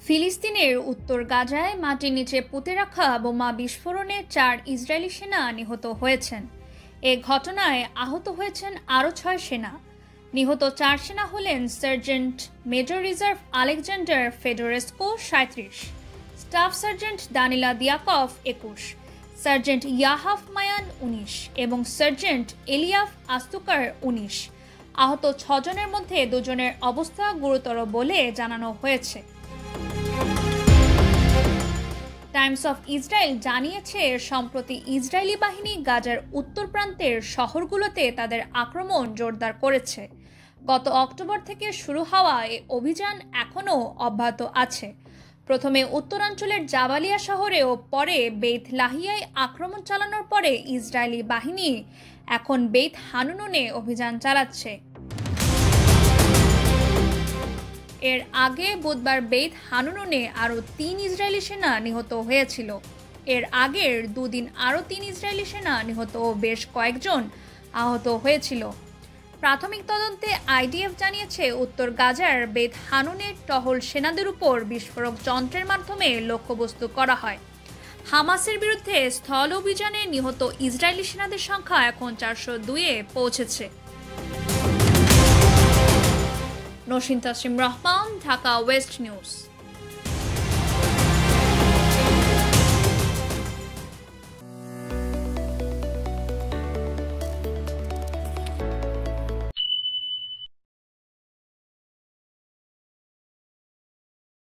ফিলিস্তিনের উত্তর গাজায় মাটির নিচে পুঁতে রাখা বোমা বিস্ফোরণে 4 ইসরায়েলি সেনা নিহত হয়েছেন। এ ঘটনায় আহত হয়েছেন আরও 6 সেনা। নিহত 4 সেনা হলেন sergeant major reserve Alexander Fedorescu 37, staff sergeant Danila Diakov 21, sergeant Yahav Maayan 19 এবং সার্জেন্ট এলিয়াফ আস্তুকার 19। আহত 6 জনের মধ্যে 2 জনের অবস্থা গুরুতর বলে জানানো হয়েছে। টাইমস অফ ইসরায়েল জানিয়েছে, সম্প্রতি ইসরায়েলি বাহিনী গাজার উত্তর প্রান্তের শহরগুলোতে তাদের আক্রমণ জোরদার করেছে। গত অক্টোবর থেকে শুরু হওয়া এই অভিযান এখনও অব্যাহত আছে। প্রথমে উত্তরাঞ্চলের জাবালিয়া শহরে ও পরে বেইত লাহিয়ায় আক্রমণ চালানোর পরে ইসরায়েলি বাহিনী এখন বেইত হানুনে অভিযান চালাচ্ছে। এর আগে বুধবার বেইত হানুনে আরও 3 ইসরায়েলি সেনা নিহত হয়েছিল। এর আগের 2 দিন আরও 3 ইসরায়েলি সেনা নিহত ও বেশ কয়েকজন আহত হয়েছিল। প্রাথমিক তদন্তে আইডিএফ জানিয়েছে, উত্তর গাজার বেইত হানুনে টহল সেনাদের উপর বিস্ফোরক যন্ত্রের মাধ্যমে লক্ষ্যবস্তু করা হয়। হামাসের বিরুদ্ধে স্থল অভিযানে নিহত ইসরায়েলি সেনাদের সংখ্যা এখন 402-এ পৌঁছেছে। Naushin Tasim Rahman, Dhaka West news.